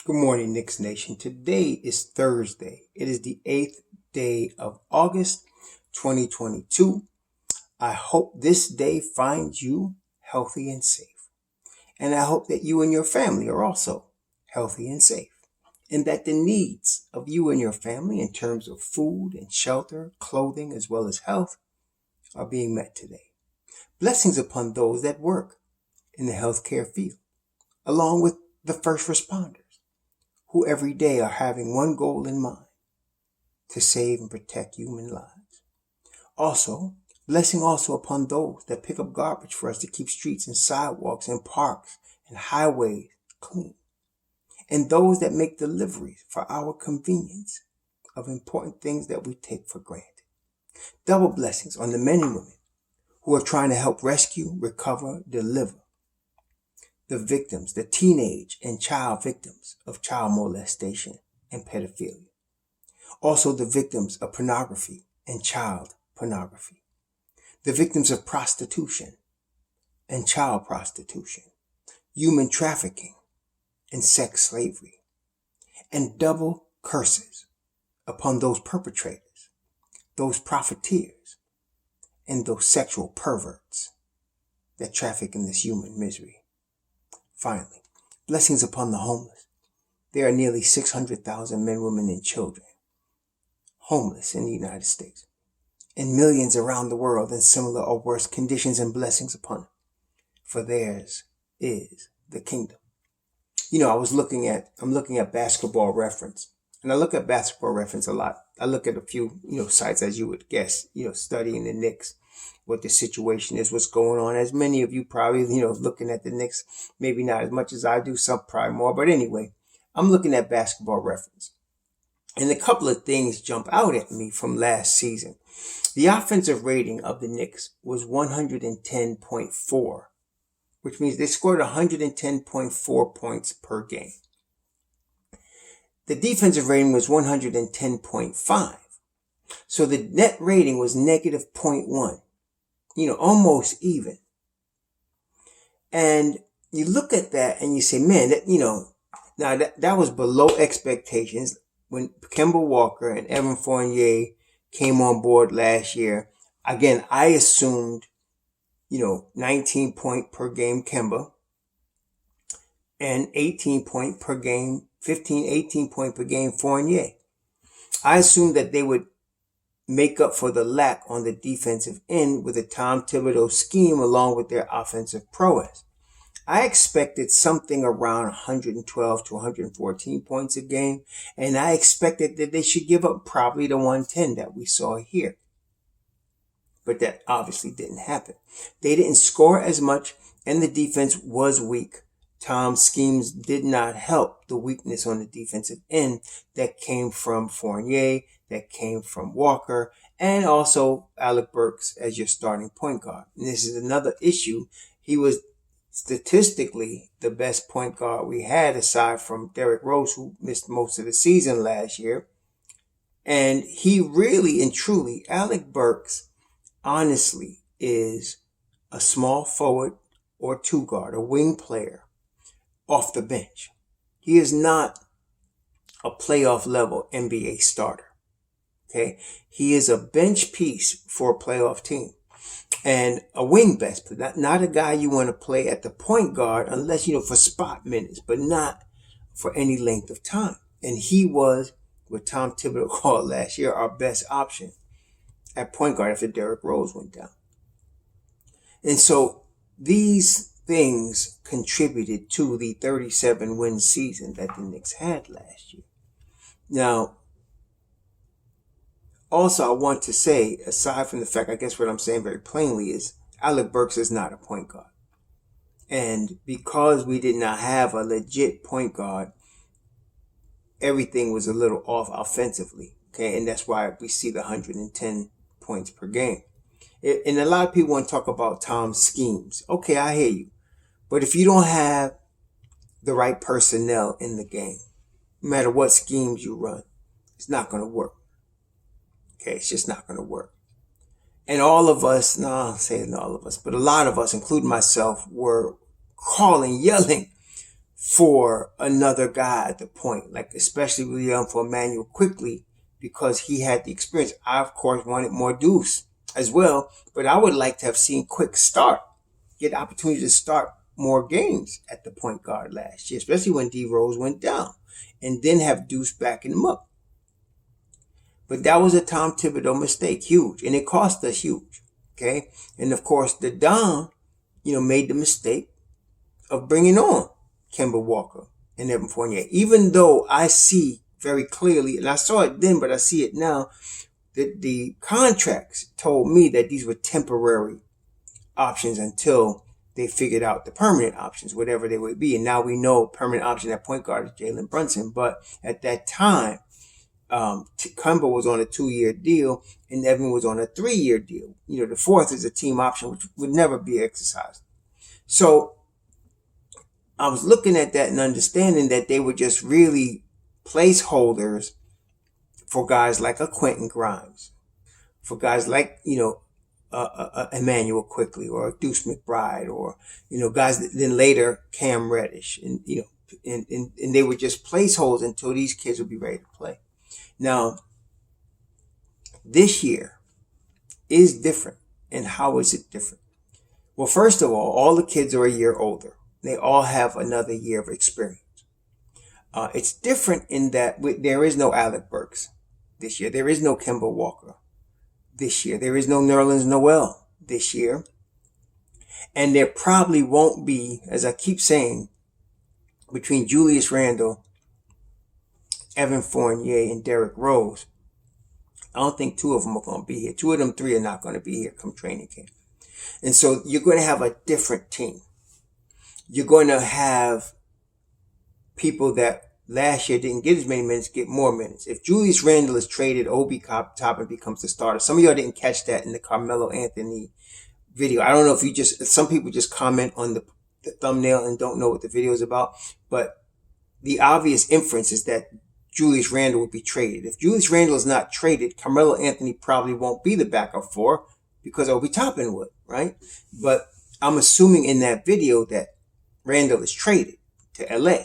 Good morning, Knicks Nation. Today is Thursday. It is the 8th day of August, 2022. I hope this day finds you healthy and safe. And I hope that you and your family are also healthy and safe. And that the needs of you and your family in terms of food and shelter, clothing, as well as health are being met today. Blessings upon those that work in the healthcare field, along with the first responders, who every day are having one goal in mind: to save and protect human lives. Also, blessing also upon those that pick up garbage for us to keep streets and sidewalks and parks and highways clean. And those that make deliveries for our convenience of important things that we take for granted. Double blessings on the men and women who are trying to help rescue, recover, deliver the victims, the teenage and child victims of child molestation and pedophilia. Also the victims of pornography and child pornography. The victims of prostitution and child prostitution, human trafficking and sex slavery. And double curses upon those perpetrators, those profiteers, and those sexual perverts that traffic in this human misery. Finally, blessings upon the homeless. There are nearly 600,000 men, women, and children homeless in the United States, and millions around the world in similar or worse conditions, and blessings upon them. For theirs is the kingdom. I'm looking at Basketball Reference, and I look at Basketball Reference a lot. I look at a few, sites, as you would guess, studying the Knicks, what the situation is, what's going on. As many of you probably, looking at the Knicks, maybe not as much as I do, some probably more. But anyway, I'm looking at Basketball Reference. And a couple of things jump out at me from last season. The offensive rating of the Knicks was 110.4, which means they scored 110.4 points per game. The defensive rating was 110.5. So the net rating was negative 0.1. Almost even. And you look at that and you say, man, now that was below expectations when Kemba Walker and Evan Fournier came on board last year. Again, I assumed, 19 point per game Kemba and 18 point per game, 18 point per game Fournier. I assumed that they would make up for the lack on the defensive end with a Tom Thibodeau scheme along with their offensive prowess. I expected something around 112 to 114 points a game, and I expected that they should give up probably the 110 that we saw here. But that obviously didn't happen. They didn't score as much, and the defense was weak. Tom's schemes did not help the weakness on the defensive end that came from Fournier, that came from Walker, and also Alec Burks as your starting point guard. And this is another issue. He was statistically the best point guard we had, aside from Derrick Rose, who missed most of the season last year. And he really and truly, Alec Burks, honestly, is a small forward or two guard, a wing player off the bench. He is not a playoff level NBA starter. Okay. He is a bench piece for a playoff team and a wing best, but not a guy you want to play at the point guard unless, for spot minutes, but not for any length of time. And he was what Tom Thibodeau called last year our best option at point guard after Derrick Rose went down. And so these things contributed to the 37 win season that the Knicks had last year. Now, also, I want to say, aside from the fact, I guess what I'm saying very plainly is Alec Burks is not a point guard. And because we did not have a legit point guard, everything was a little off offensively. Okay, and that's why we see the 110 points per game. And a lot of people want to talk about Tom's schemes. Okay, I hear you. But if you don't have the right personnel in the game, no matter what schemes you run, it's not going to work. Okay, it's just not going to work. And all of us, no, I'm saying all of us, but a lot of us, including myself, were calling, yelling for another guy at the point, like especially really for Emmanuel quickly, because he had the experience. I of course wanted more Deuce as well, but I would like to have seen Quick start, get opportunity to start more games at the point guard last year, especially when D Rose went down, and then have Deuce backing him up. But that was a Tom Thibodeau mistake, huge, and it cost us huge. Okay, and of course the Don, made the mistake of bringing on Kemba Walker and Evan Fournier. Even though I see very clearly, and I saw it then, but I see it now, that the contracts told me that these were temporary options until they figured out the permanent options, whatever they would be. And now we know permanent option at point guard is Jalen Brunson. But at that time, Kemba was on a 2-year deal and Evan was on a 3-year deal. The fourth is a team option, which would never be exercised. So I was looking at that and understanding that they were just really placeholders for guys like a Quentin Grimes, for guys like, Emmanuel Quickly or Deuce McBride or, guys that then later Cam Reddish and, and they were just placeholders until these kids would be ready to play. Now, this year is different. And how is it different? Well, first of all the kids are a year older. They all have another year of experience. It's different in that there is no Alec Burks this year. There is no Kemba Walker this year. There is no Nerlens Noel this year. And there probably won't be, as I keep saying, between Julius Randle, Evan Fournier, and Derrick Rose. I don't think 2 of them are going to be here. 2 of them 3 are not going to be here come training camp. And so you're going to have a different team. You're going to have people that last year didn't get as many minutes get more minutes. If Julius Randle is traded, Obi Toppin becomes the starter. Some of y'all didn't catch that in the Carmelo Anthony video. I don't know if some people just comment on the thumbnail and don't know what the video is about. But the obvious inference is that Julius Randle would be traded. If Julius Randle is not traded, Carmelo Anthony probably won't be the backup 4 because Obi Toppin would, right? But I'm assuming in that video that Randle is traded to LA.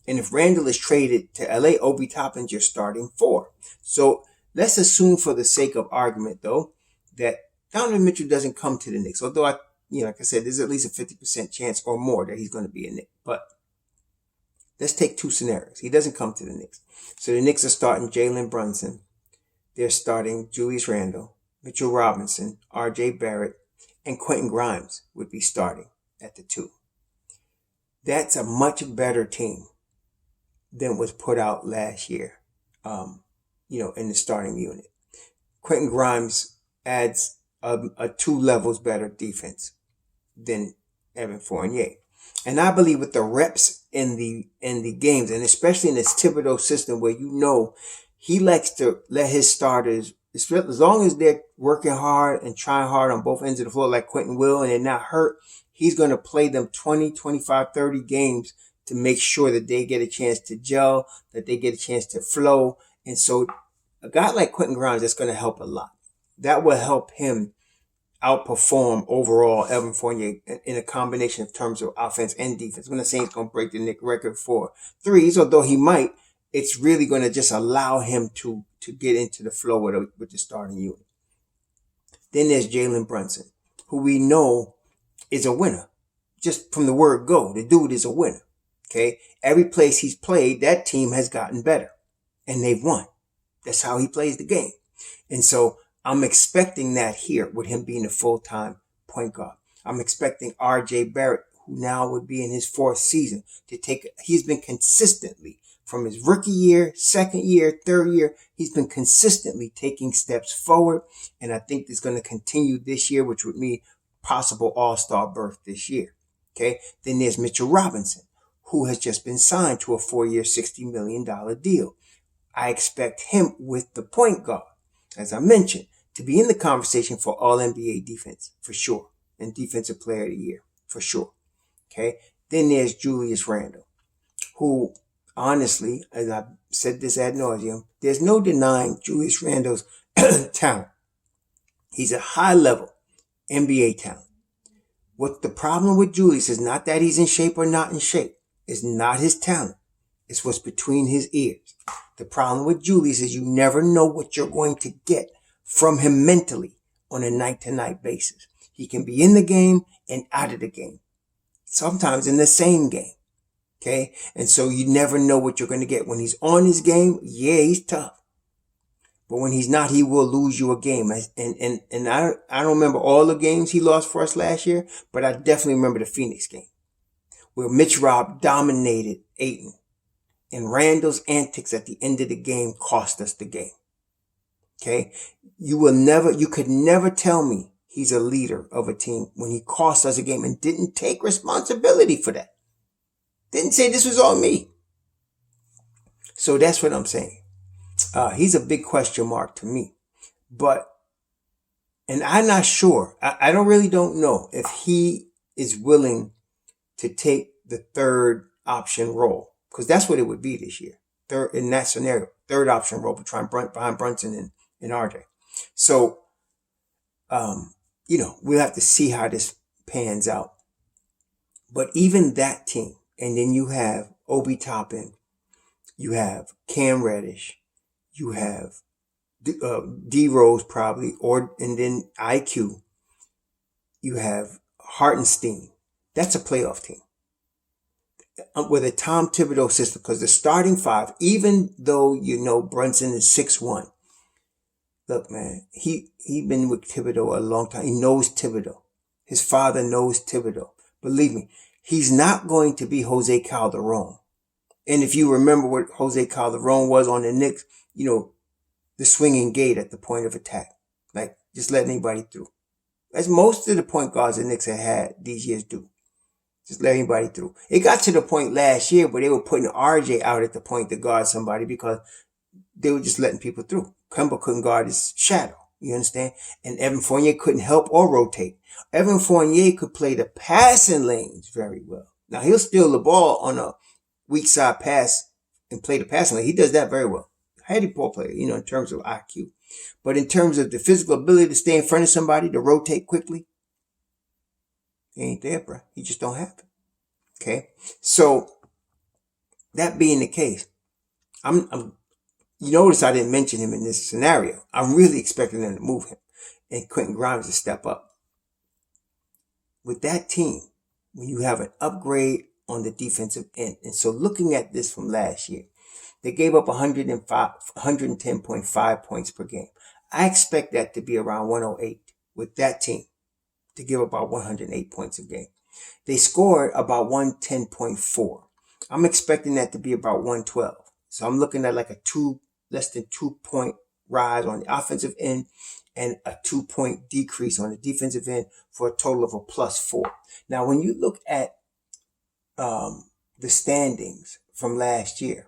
And if Randle is traded to LA, Obi Toppin's your starting 4. So let's assume for the sake of argument, though, that Donovan Mitchell doesn't come to the Knicks. Although, like I said, there's at least a 50% chance or more that he's going to be a Knick. But let's take 2 scenarios. He doesn't come to the Knicks. So the Knicks are starting Jalen Brunson. They're starting Julius Randle, Mitchell Robinson, R.J. Barrett, and Quentin Grimes would be starting at the 2. That's a much better team than was put out last year, in the starting unit. Quentin Grimes adds a 2 levels better defense than Evan Fournier. And I believe with the reps in the games, and especially in this Thibodeau system where he likes to let his starters, as long as they're working hard and trying hard on both ends of the floor like Quentin will and they're not hurt, he's going to play them 20, 25, 30 games to make sure that they get a chance to gel, that they get a chance to flow. And so a guy like Quentin Grimes, that's going to help a lot. That will help him outperform overall Evan Fournier in a combination of terms of offense and defense. I'm not saying he's going to break the Knick record for threes, although he might. It's really going to just allow him to get into the flow with the starting unit. Then there's Jalen Brunson, who we know is a winner. Just from the word go, the dude is a winner. Okay? Every place he's played, that team has gotten better. And they've won. That's how he plays the game. And so I'm expecting that here with him being a full-time point guard. I'm expecting R.J. Barrett, who now would be in his 4th season, he's been consistently, from his rookie year, 2nd year, 3rd year, he's been consistently taking steps forward. And I think it's going to continue this year, which would mean possible all-star berth this year. Okay. Then there's Mitchell Robinson, who has just been signed to a 4-year, $60 million deal. I expect him with the point guard, as I mentioned, to be in the conversation for All-NBA defense, for sure, and Defensive Player of the Year, for sure. Okay. Then there's Julius Randle, who, honestly, as I've said this ad nauseum, there's no denying Julius Randle's talent. He's a high-level NBA talent. What the problem with Julius is not that he's in shape or not in shape. is not his talent. It's what's between his ears. The problem with Julius is you never know what you're going to get from him mentally on a night-to-night basis. He can be in the game and out of the game. Sometimes in the same game. Okay? And so you never know what you're going to get. When he's on his game, yeah, he's tough. But when he's not, he will lose you a game. And I don't remember all the games he lost for us last year, but I definitely remember the Phoenix game where Mitch Robb dominated Ayton. And Randall's antics at the end of the game cost us the game. Okay? You could never tell me he's a leader of a team when he cost us a game and didn't take responsibility for that. Didn't say this was all me. So that's what I'm saying. He's a big question mark to me. And I'm not sure. I don't know if he is willing to take the third option role, because that's what it would be this year. Third, in that scenario, third option role behind Brunson and RJ. So, we'll have to see how this pans out. But even that team, and then you have Obi Toppin, you have Cam Reddish, you have D Rose probably, and then IQ. You have Hartenstein. That's a playoff team. With a Tom Thibodeau system, because the starting five, even though Brunson is 6'1", look, man, he been with Thibodeau a long time. He knows Thibodeau. His father knows Thibodeau. Believe me, he's not going to be Jose Calderon. And if you remember what Jose Calderon was on the Knicks, the swinging gate at the point of attack, like just letting anybody through. As most of the point guards the Knicks have had these years do. Just let anybody through. It got to the point last year where they were putting RJ out at the point to guard somebody because they were just letting people through. Kemba couldn't guard his shadow. You understand? And Evan Fournier couldn't help or rotate. Evan Fournier could play the passing lanes very well. Now, he'll steal the ball on a weak side pass and play the passing lane. He does that very well. Heady ball player, in terms of IQ. But in terms of the physical ability to stay in front of somebody, to rotate quickly, he ain't there, bro. He just don't have it. Okay? So, that being the case, you notice I didn't mention him in this scenario. I'm really expecting them to move him and Quentin Grimes to step up. With that team, when you have an upgrade on the defensive end, and so looking at this from last year, they gave up 110.5 points per game. I expect that to be around 108 with that team, to give about 108 points a game. They scored about 110.4. I'm expecting that to be about 112. So I'm looking at like less than 2-point rise on the offensive end and a 2-point decrease on the defensive end for a total of a +4. Now, when you look at the standings from last year,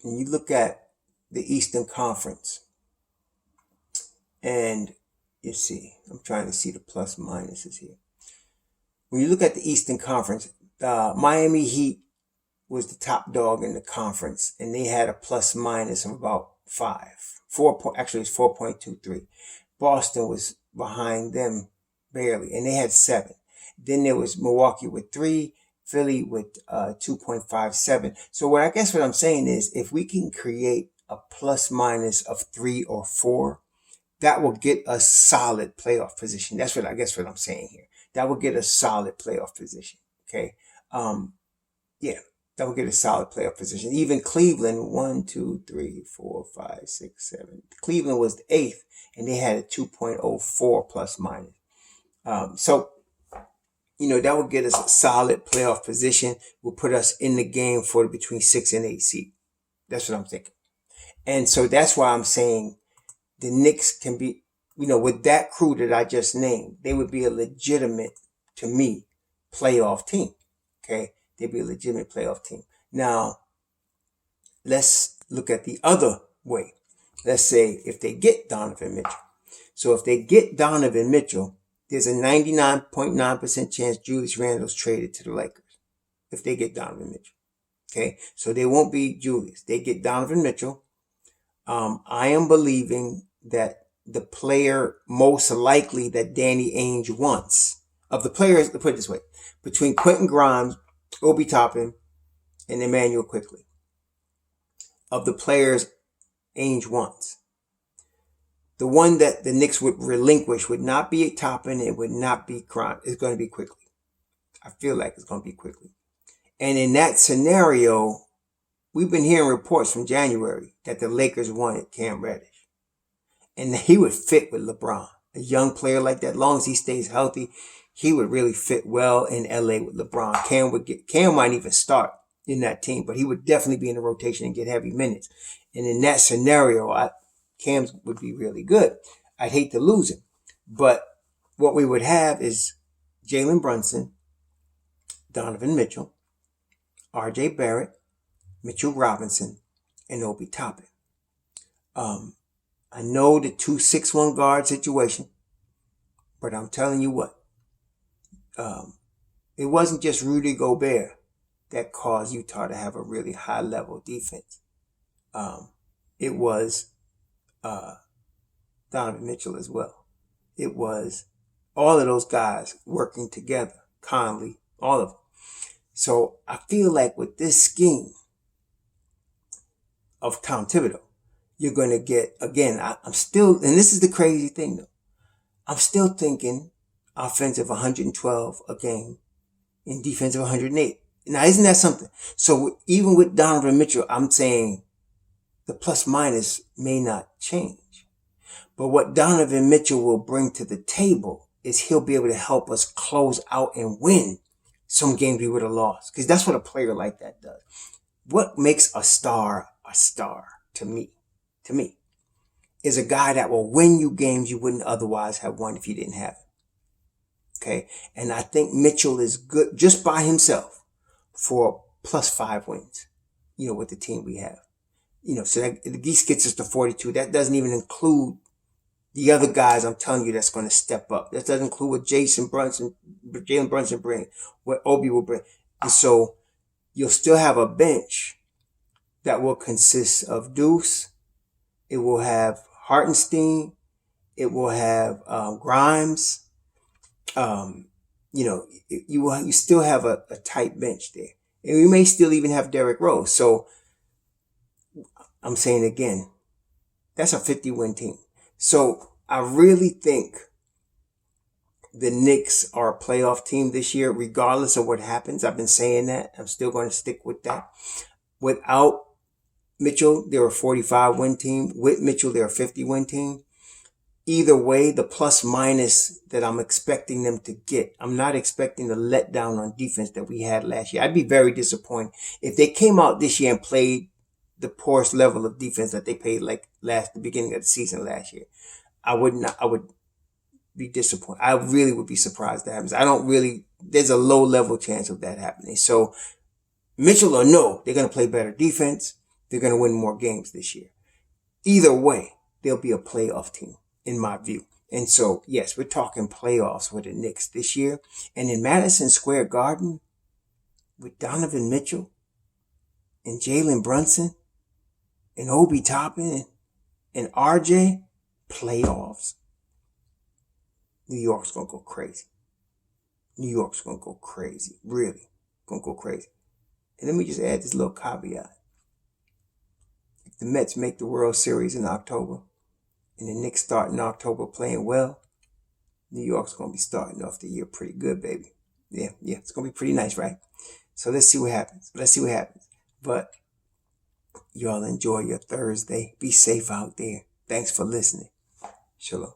and you look at the Eastern Conference, and you see, I'm trying to see the plus minuses here. When you look at the Eastern Conference, Miami Heat was the top dog in the conference, and they had a plus minus of about 5. Actually, it's 4.23. Boston was behind them barely, and they had 7. Then there was Milwaukee with 3, Philly with 2.57. So what I'm saying is, if we can create a plus minus of 3 or 4, that will get us solid playoff position. That's what I'm saying here. That will get us solid playoff position. Okay. That will get a solid playoff position. Even Cleveland, 1, 2, 3, 4, 5, 6, 7. Cleveland was the 8th, and they had a 2.04 plus minus. That will get us a solid playoff position. Will put us in the game for between 6 and 8 seed. That's what I'm thinking. And so that's why I'm saying the Knicks can be, with that crew that I just named, they would be a legitimate, to me, playoff team. Okay? They'd be a legitimate playoff team. Now, let's look at the other way. Let's say if they get Donovan Mitchell. So if they get Donovan Mitchell, there's a 99.9% chance Julius Randle's traded to the Lakers. If they get Donovan Mitchell. Okay? So they won't be Julius. They get Donovan Mitchell. I am believing that the player most likely that Danny Ainge wants, of the players, to put it this way, between Quentin Grimes, Obi Toppin, and Emmanuel Quickley, of the players Ainge wants, the one that the Knicks would relinquish would not be Toppin, it would not be Grimes. It's going to be Quickley. I feel like it's going to be Quickley. And in that scenario, we've been hearing reports from January that the Lakers wanted Cam Reddish. And he would fit with LeBron. A young player like that, as long as he stays healthy, he would really fit well in LA with LeBron. Cam might even start in that team, but he would definitely be in the rotation and get heavy minutes. And in that scenario, Cam would be really good. I'd hate to lose him. But what we would have is Jalen Brunson, Donovan Mitchell, R.J. Barrett, Mitchell Robinson, and Obi Toppin. I know the 2-6-1 guard situation, but I'm telling you what, it wasn't just Rudy Gobert that caused Utah to have a really high level defense. It was Donovan Mitchell as well. It was all of those guys working together, Conley, all of them. So I feel like with this scheme of Tom Thibodeau, you're going to get, again, I'm still, and this is the crazy thing though, I'm still thinking offensive 112 a game and defensive 108. Now, isn't that something? So even with Donovan Mitchell, I'm saying the plus minus may not change. But what Donovan Mitchell will bring to the table is he'll be able to help us close out and win some games we would have lost. Because that's what a player like that does. What makes a star to me, is a guy that will win you games you wouldn't otherwise have won if you didn't have him. Okay? And I think Mitchell is good just by himself for +5 wins, with the team we have. So that the Geese gets us to 42. That doesn't even include the other guys I'm telling you that's going to step up. That doesn't include what Jalen Brunson bring, what Obi will bring. And so you'll still have a bench that will consist of Deuce. It will have Hartenstein. It will have Grimes. You still have a tight bench there. And we may still even have Derrick Rose. So I'm saying again, that's a 50-win team. So I really think the Knicks are a playoff team this year, regardless of what happens. I've been saying that. I'm still going to stick with that. Without Mitchell, they're a 45-win team. With Mitchell, they're a 50-win team. Either way, the plus minus that I'm expecting them to get, I'm not expecting the letdown on defense that we had last year. I'd be very disappointed if they came out this year and played the poorest level of defense that they played like the beginning of the season last year. I would be disappointed. I really would be surprised that happens. There's a low level chance of that happening. So Mitchell or no, they're going to play better defense. They're going to win more games this year. Either way, they'll be a playoff team in my view. And so, yes, we're talking playoffs with the Knicks this year. And in Madison Square Garden with Donovan Mitchell and Jalen Brunson and Obi Toppin and RJ, playoffs. New York's going to go crazy. New York's going to go crazy. Really going to go crazy. And let me just add this little caveat. If the Mets make the World Series in October and the Knicks start in October playing well, New York's going to be starting off the year pretty good, baby. Yeah, it's going to be pretty nice, right? So let's see what happens. But y'all enjoy your Thursday. Be safe out there. Thanks for listening. Shalom.